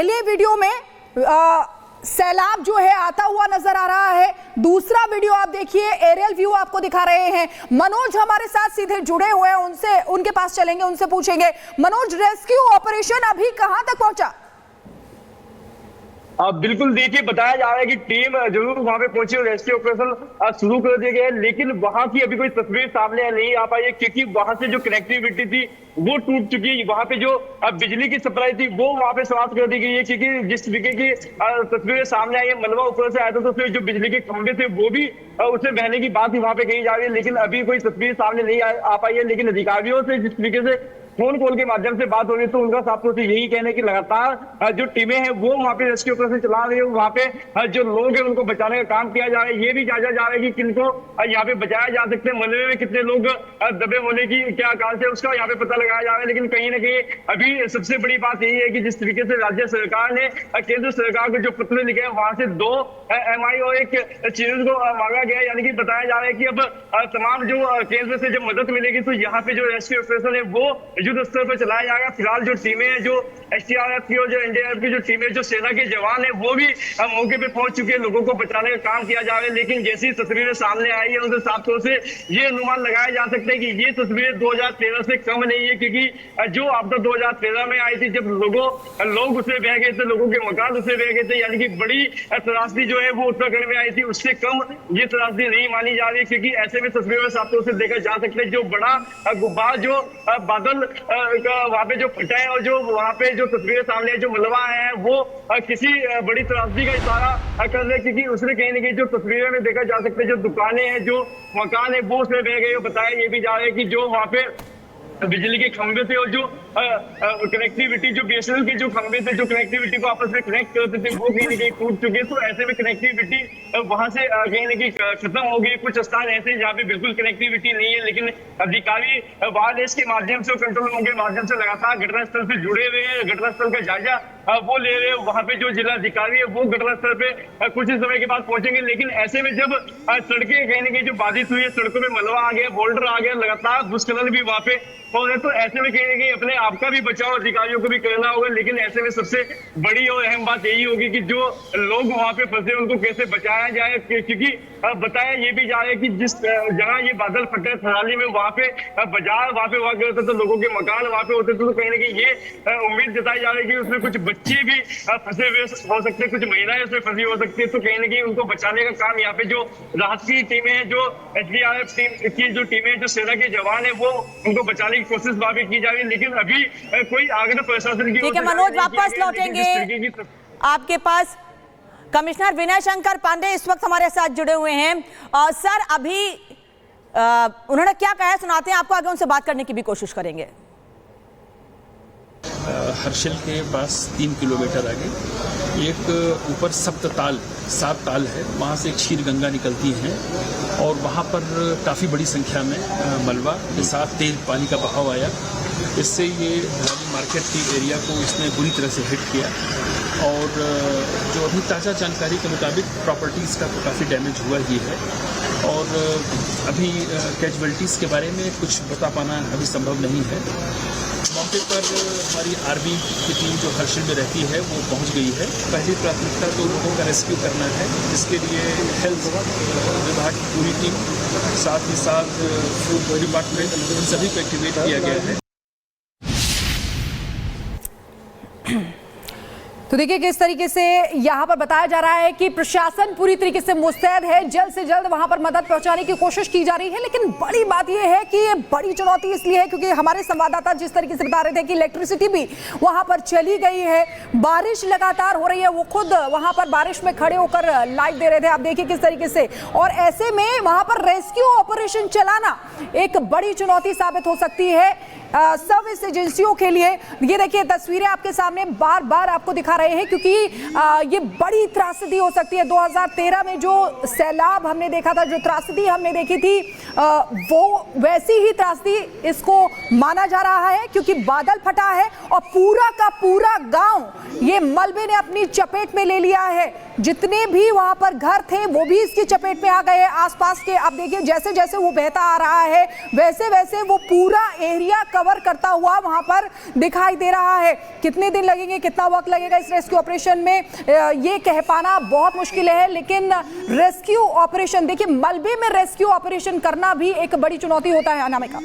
पहले वीडियो में सैलाब जो है आता हुआ नजर आ रहा है, दूसरा वीडियो आप देखिए, एरियल व्यू आपको दिखा रहे हैं। मनोज हमारे साथ सीधे जुड़े हुए हैं, उनसे उनके पास चलेंगे, उनसे पूछेंगे। मनोज, रेस्क्यू ऑपरेशन अभी कहां तक पहुंचा? बिल्कुल, देखिए बताया जा रहा है कि टीम जरूर वहां पे पहुंची और रेस्क्यू ऑपरेशन शुरू कर दिया गया है, लेकिन वहां की अभी कोई तस्वीर सामने नहीं आ पाई है क्योंकि वहां से जो कनेक्टिविटी थी वो टूट चुकी है। वहां पे जो बिजली की सप्लाई थी वो वहां पे समाप्त कर दी गई है क्योंकि जिस तरीके की तस्वीरें सामने आई है, मलबा ऊपर से आया था तो फिर जो बिजली के खंभे थे वो भी उसमें बहने की बात ही वहां पे कही जा रही है, लेकिन अभी कोई तस्वीर सामने नहीं आ पाई है। लेकिन अधिकारियों से जिस तरीके से फोन कॉल के माध्यम से बात हो रही है तो उनका साफ तौर से यही कहना है कि लगातार जो टीमें हैं वो वहां पे रेस्क्यू ऑपरेशन चला रही है, वहां पे जो लोग हैं उनको बचाने का काम किया जा रहा है। ये भी जांचा जा रहा है कि किनको यहाँ पे बचाया जा सकते हैं, मलबे में कितने लोग दबे होने की क्या कारण है उसका यहाँ पे पता लगाया जा रहा है। लेकिन कहीं ना कहीं अभी सबसे बड़ी बात यही है कि जिस तरीके से राज्य सरकार ने केंद्र सरकार को जो पत्र लिखे हैं वहां से 2 MI और 1 चीज को मांगा गया है, यानी कि बताया जा रहा है कि अब तमाम जो केंद्र से जब मदद मिलेगी तो यहाँ पे जो रेस्क्यू ऑपरेशन है वो युद्ध स्तर पर चलाया जाएगा। फिलहाल जो टीमें हैं, जो SDRF की और जो NDRF की जो टीमें, जो सेना के जवान है वो भी मौके पे पहुंच चुके हैं, लोगों को बचाने का काम किया जा रहा है। लेकिन जैसी तस्वीरें सामने आई है उनसे साफ तौर से ये अनुमान लगाया जा सकता है कि ये तस्वीरें 2013 से कम नहीं है, क्योंकि जो आपदा 2013 में आई थी जब लोग उसमें बह गए थे, लोगों के मकान उसमें बह गए थे, यानी कि बड़ी त्रासदी जो है वो उत्तराखंड में आई थी, उससे कम ये त्रासदी नहीं मानी जा रही, क्योंकि ऐसे में तस्वीरों में साफ तौर से देखा जा सकता है जो बड़ा गुब्बार जो बादल वहां पे जो फटा है और जो वहां पे जो तस्वीरें सामने जो मलबा है वो किसी बड़ी त्रासदी का इशारा कर रहे हैं, क्योंकि उसने कहीं ना कहीं जो तस्वीरें में देखा जा सकता है जो दुकानें हैं, जो मकान है वो उसमें बह गए। बताया ये भी जा रहा है कि जो वहां पे बिजली के खंभे थे और जो कनेक्टिविटी, जो BSNL के जो खंभे थे जो कनेक्टिविटी को आपस में कनेक्ट करते थे वो कहीं ना कहीं टूट चुके। तो ऐसे में कनेक्टिविटी वहां से कहीं ना कहीं खत्म हो गई। कुछ स्थान ऐसे हैं जहाँ पे बिल्कुल कनेक्टिविटी नहीं है, लेकिन अधिकारी वायरलेस के माध्यम से, कंट्रोल रूम के माध्यम से लगातार घटनास्थल से जुड़े हुए हैं, घटनास्थल का जायजा वो ले रहे हैं। वहां पे जो जिला अधिकारी है वो घटनास्थल पे कुछ ही समय के बाद पहुंचेंगे। लेकिन ऐसे में जब सड़कें कहीं ना कहीं जो बाधित हुई है, सड़कों में मलबा आ गया, बोल्डर आ गया, लगातार भूस्खलन भी वहां पे हो रहे, तो ऐसे में कहीं ना कहीं अपने आपका भी बचाव अधिकारियों को भी करना होगा। लेकिन ऐसे में सबसे बड़ी और अहम बात यही होगी कि जो लोग वहां पे फंसे उनको कैसे बचाया जाए, क्योंकि बताया ये भी जा रहा है कि जिस जगह ये बादल फटे थराली में वहां पे बाजार वहां पे हुआ करते तो लोगों के मकान वहां पे होते थे, तो कहीं ना कहीं ये उम्मीद जताई जा रही है कि उसमें कुछ बच्चे भी फंसे हुए हो सकते हैं, कुछ महिलाएं उसमें फंसी हो सकती है, तो कहीं ना कहीं उनको बचाने का काम यहाँ पे जो राहत की टीमें हैं, जो SDRF टीम की जो टीमें, जो सेना के जवान है वो उनको बचाने की कोशिश वहां पे की जा रही है। लेकिन अभी कोई आगे प्रशासन की, ठीक है मनोज, वापस लौटेंगे आपके पास। कमिश्नर विनय शंकर पांडे इस वक्त हमारे साथ जुड़े हुए हैं। सर, अभी उन्होंने क्या कहा है सुनाते हैं आपको, आगे उनसे बात करने की भी कोशिश करेंगे। हर्षिल के पास 3 किलोमीटर आगे एक ऊपर सप्तताल 7 ताल है, वहाँ से एक क्षीर गंगा निकलती है और वहाँ पर काफ़ी बड़ी संख्या में मलबा के साथ तेज पानी का बहाव आया। इससे ये भिलानी मार्केट की एरिया को इसने बुरी तरह से हिट किया और जो अभी ताज़ा जानकारी के मुताबिक प्रॉपर्टीज़ का तो काफ़ी डैमेज हुआ ही है और अभी कैजुअल्टीज़ के बारे में कुछ बता पाना अभी संभव नहीं है। मौके पर हमारी आर्मी की टीम जो हर्षिल में रहती है वो पहुंच गई है। पहली प्राथमिकता तो लोगों का रेस्क्यू करना है, जिसके लिए हेल्थ विभाग की पूरी टीम, साथ ही साथ फूड डिपार्टमेंट, इन सभी को एक्टिवेट किया गया है। तो देखिए किस तरीके से यहाँ पर बताया जा रहा है कि प्रशासन पूरी तरीके से मुस्तैद है, जल्द से जल्द वहां पर मदद पहुंचाने की कोशिश की जा रही है। लेकिन बड़ी बात यह है कि ये बड़ी चुनौती इसलिए है क्योंकि हमारे संवाददाता जिस तरीके से बता रहे थे कि इलेक्ट्रिसिटी भी वहां पर चली गई है, बारिश लगातार हो रही है, वो खुद वहां पर बारिश में खड़े होकर लाइव दे रहे थे, आप देखिए किस तरीके से। और ऐसे में वहां पर रेस्क्यू ऑपरेशन चलाना एक बड़ी चुनौती साबित हो सकती है सर्विस एजेंसियों के लिए। ये देखिए तस्वीरें आपके सामने बार बार आपको दिखा रहे हैं क्योंकि ये बड़ी त्रासदी हो सकती है। 2013 में जो सैलाब हमने देखा था, जो त्रासदी हमने देखी थी, वो वैसी ही त्रासदी इसको माना जा रहा है क्योंकि बादल फटा है और पूरा का पूरा गांव ये मलबे ने अपनी चपेट में ले लिया है। जितने भी वहां पर घर थे वो भी इसकी चपेट में आ गए। आसपास के आप देखिए जैसे जैसे वो बहता आ रहा है वैसे वैसे वो पूरा एरिया कवर करता हुआ वहां पर दिखाई दे रहा है। कितने दिन लगेंगे, कितना वक्त लगेगा इस रेस्क्यू ऑपरेशन में, ये कह पाना बहुत मुश्किल है। लेकिन रेस्क्यू ऑपरेशन देखिए, मलबे में रेस्क्यू ऑपरेशन करना भी एक बड़ी चुनौती होता है। अनामिका,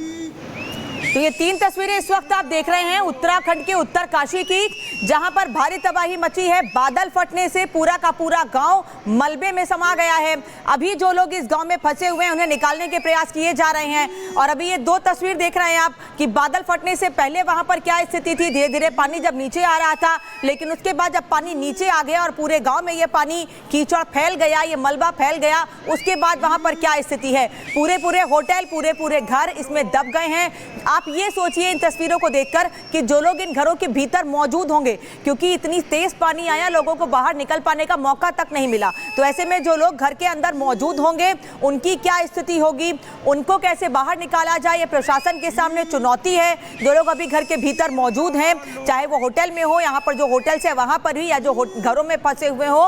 तो ये 3 तस्वीरें इस वक्त आप देख रहे हैं उत्तराखंड के उत्तरकाशी की, जहां पर भारी तबाही मची है। बादल फटने से पूरा का पूरा गांव मलबे में समा गया है। अभी जो लोग इस गांव में फंसे हुए हैं उन्हें निकालने के प्रयास किए जा रहे हैं। और अभी ये 2 तस्वीर देख रहे हैं आप कि बादल फटने से पहले वहां पर क्या स्थिति थी। धीरे धीरे पानी जब नीचे आ रहा था, लेकिन उसके बाद जब पानी नीचे आ गया और पूरे गाँव में ये पानी कीचड़ फैल गया, ये मलबा फैल गया, उसके बाद वहां पर क्या स्थिति है। पूरे होटल, पूरे घर इसमें दब गए हैं। आप ये सोचिए इन तस्वीरों को देखकर कि जो लोग इन घरों के भीतर मौजूद होंगे, क्योंकि इतनी तेज पानी आया, लोगों को बाहर निकल पाने का मौका तक नहीं मिला। तो ऐसे में जो लोग घर के अंदर मौजूद होंगे उनकी क्या स्थिति होगी, उनको कैसे बाहर निकाला जाए, ये प्रशासन के सामने चुनौती है। जो लोग अभी घर के भीतर मौजूद हैं, चाहे वो होटल में हो, यहाँ पर जो होटल्स है वहाँ पर भी, या जो घरों में फंसे हुए हो,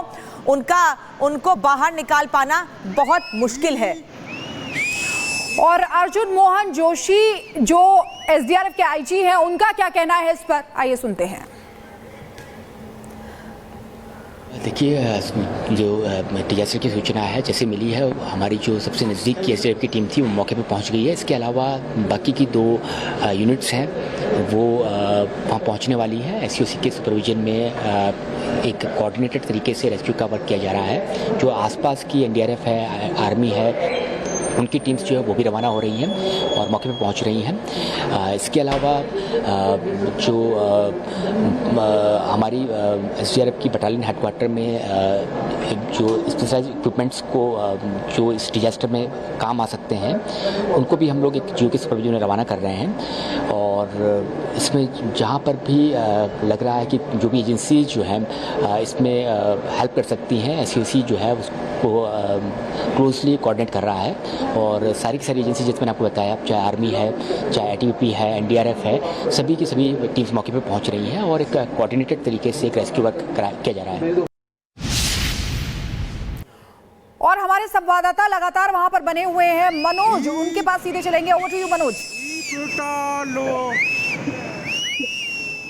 उनको बाहर निकाल पाना बहुत मुश्किल है। और अर्जुन मोहन जोशी जो एसडीआरएफ के आईजी हैं, उनका क्या कहना है इस पर, आइए सुनते हैं। देखिए, जो डिजास्टर की सूचना है जैसे मिली है, हमारी जो सबसे नज़दीक की एसडीआरएफ की टीम थी वो मौके पर पहुंच गई है। इसके अलावा बाकी की 2 यूनिट्स हैं वो वहाँ पहुंचने वाली है। एससीओसी के सुपरविजन में एक कोऑर्डिनेटेड तरीके से रेस्क्यू का वर्क किया जा रहा है। जो आसपास की एनडीआरएफ है, आर्मी है, उनकी टीम्स जो है वो भी रवाना हो रही हैं और मौके पे पहुंच रही हैं। इसके अलावा जो हमारी एसडीआरएफ की बटालियन हेडक्वार्टर में जो स्पेशलाइज इक्विपमेंट्स को जो इस डिजास्टर में काम आ सकते हैं, उनको भी हम लोग एक जियो के सुपरविजन में रवाना कर रहे हैं। और इसमें जहाँ पर भी लग रहा है कि जो भी एजेंसी जो है इसमें हेल्प कर सकती हैं, एससीओसी जो है उसको क्लोजली कोऑर्डिनेट कर रहा है। और सारी की सारी एजेंसी जैसे मैंने आपको बताया, चाहे आर्मी है, चाहे आईटीबीपी है, एनडीआरएफ है, सभी की सभी टीम्स मौके पे पहुंच रही हैं और एक कोऑर्डिनेटेड तरीके से एक रेस्क्यू वर्क किया जा रहा है। और हमारे संवाददाता लगातार वहां पर बने हुए हैं, मनोज, उनके पास सीधे चलेंगे। Over to you Manoj.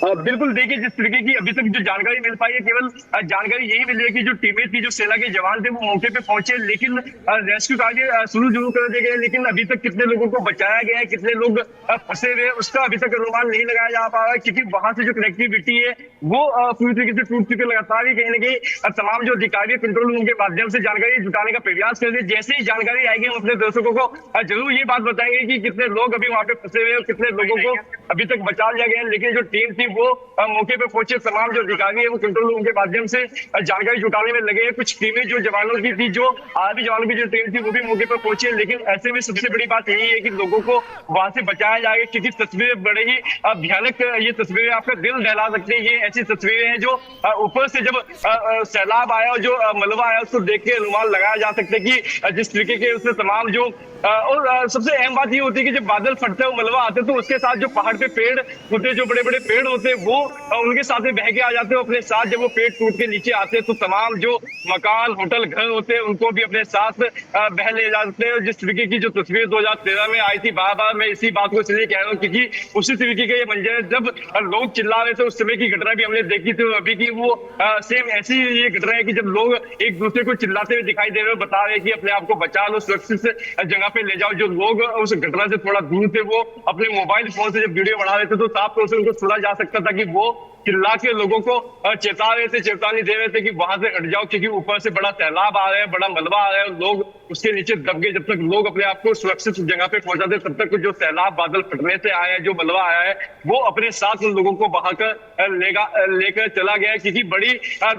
बिल्कुल, देखिए जिस तरीके की अभी तक जो जानकारी मिल पाई है, केवल जानकारी यही मिली है कि जो टीमें थी, जो सेना के जवान थे, वो मौके पे पहुंचे, लेकिन रेस्क्यू कार्य शुरू जरूर कर दिए गए, लेकिन अभी तक कितने लोगों को बचाया गया है, कितने लोग फंसे हुए, उसका अभी तक अनुमान नहीं लगाया जा पा रहा है, क्योंकि वहां से जो कनेक्टिविटी है वो पूरी तरीके से टूट चुकी। लगातार ही कहीं ना कहीं तमाम जो अधिकारी कंट्रोल रूम के माध्यम से जानकारी जुटाने का प्रयास कर रहे हैं। जैसे ही जानकारी आएगी हम अपने दर्शकों को जरूर ये बात बताएंगे कि कितने लोग अभी वहां पे फंसे हुए हैं, कितने लोगों को अभी तक बचा लिया गया है। लेकिन जो टीम थी वो मौके पे पहुंचे, तमाम जो अधिकारी है वो कंट्रोल रूम के माध्यम से जानकारी जुटाने में लगे हैं। कुछ टीमें जो जवानों की थी, जो आर्मी जवानों की जो टीम थी, वो भी मौके पर पहुंची। लेकिन ऐसे में सबसे बड़ी बात यही है कि लोगों को वहां से बचाया जाएगा, क्योंकि तस्वीरें बड़े ही भयानक, ये तस्वीरें आपका दिल दहला सकती है। ये ऐसी तस्वीरें हैं जो ऊपर से जब सैलाब आया और जो मलबा आया उसको देख के अनुमान लगाया जा सकता है कि जिस तरीके के उसमें तमाम जो और सबसे अहम बात ये होती है कि जब बादल फटते हैं, मलबा आते हैं, तो उसके साथ जो पहाड़ पे पेड़ होते, जो बड़े बड़े पेड़ होते हैं, वो उनके साथ में बह के आ जाते हैं अपने साथ। जब वो पेड़ टूट के नीचे आते हैं तो तमाम जो मकान, होटल, घर होते हैं, उनको भी अपने साथ बह ले जाते हैं। जिस तरीके की जो तस्वीर 2013 में आई थी, बार मैं इसी बात को इसलिए कह रहा हूँ क्योंकि उसी तरीके के ये मंजर है। जब लोग चिल्ला रहे थे उस समय की घटना भी हमने देखी थी, अभी की वो सेम ऐसी ये घटना है कि जब लोग एक दूसरे को चिल्लाते हुए दिखाई दे रहे, बता रहे कि अपने आप को बचा लो, सुरक्षित जगह पे ले जाओ। जो लोग उस घटना से थोड़ा दूर थे, वो अपने मोबाइल फोन से जब वीडियो बना रहे थे तो साफ तौर से उनको सुना जा सकता था कि वो चिल्ला के लोगों को चेता रहे थे, चेतावनी दे रहे थे कि वहां से हट जाओ, क्योंकि ऊपर से बड़ा सैलाब आ रहा है, बड़ा मलबा आ रहा है, लोग उसके नीचे दब गए। जब तक लोग अपने आप को सुरक्षित जगह पे पहुंचाते, तब तक जो सैलाब बादल फटने से आया है, जो मलबा आया है, वो अपने साथ उन लोगों को बहाकर लेकर चला गया है। क्योंकि बड़ी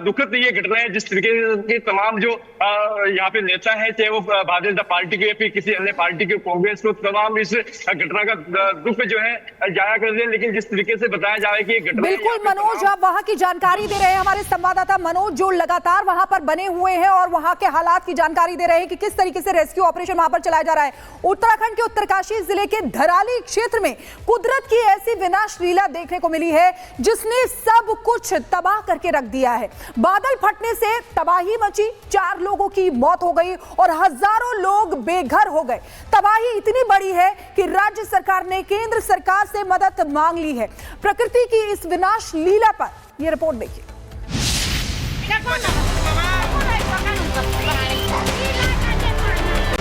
दुखद ये घटना है। जिस तरीके के तमाम जो यहाँ पे नेता है, चाहे वो भारतीय जनता पार्टी के या फिर किसी अन्य पार्टी के, कांग्रेस को, तमाम इस घटना का दुख जो है जाया कर रहे हैं। लेकिन जिस तरीके से बताया जा रहा है कि ये घटना मनोज अब वहां की जानकारी दे रहे हैं हमारे संवाददाता मनोज, जो लगातार वहां पर बने हुए हैं और वहां के हालात की जानकारी दे रहे हैं कि किस तरीके से रेस्क्यू ऑपरेशन वहां पर चलाया जा रहा है। उत्तराखंड के उत्तरकाशी जिले के धराली क्षेत्र में कुदरत की ऐसी विनाश लीला देखने को मिली है जिसने सब कुछ तबाह करके रख दिया है। बादल फटने से तबाही मची, 4 लोगों की मौत हो गई और हजारों लोग बेघर हो गए। तबाही इतनी बड़ी है कि राज्य सरकार ने केंद्र सरकार से मदद मांग ली है। प्रकृति की इस विनाश लीला पर यह रिपोर्ट देखिए।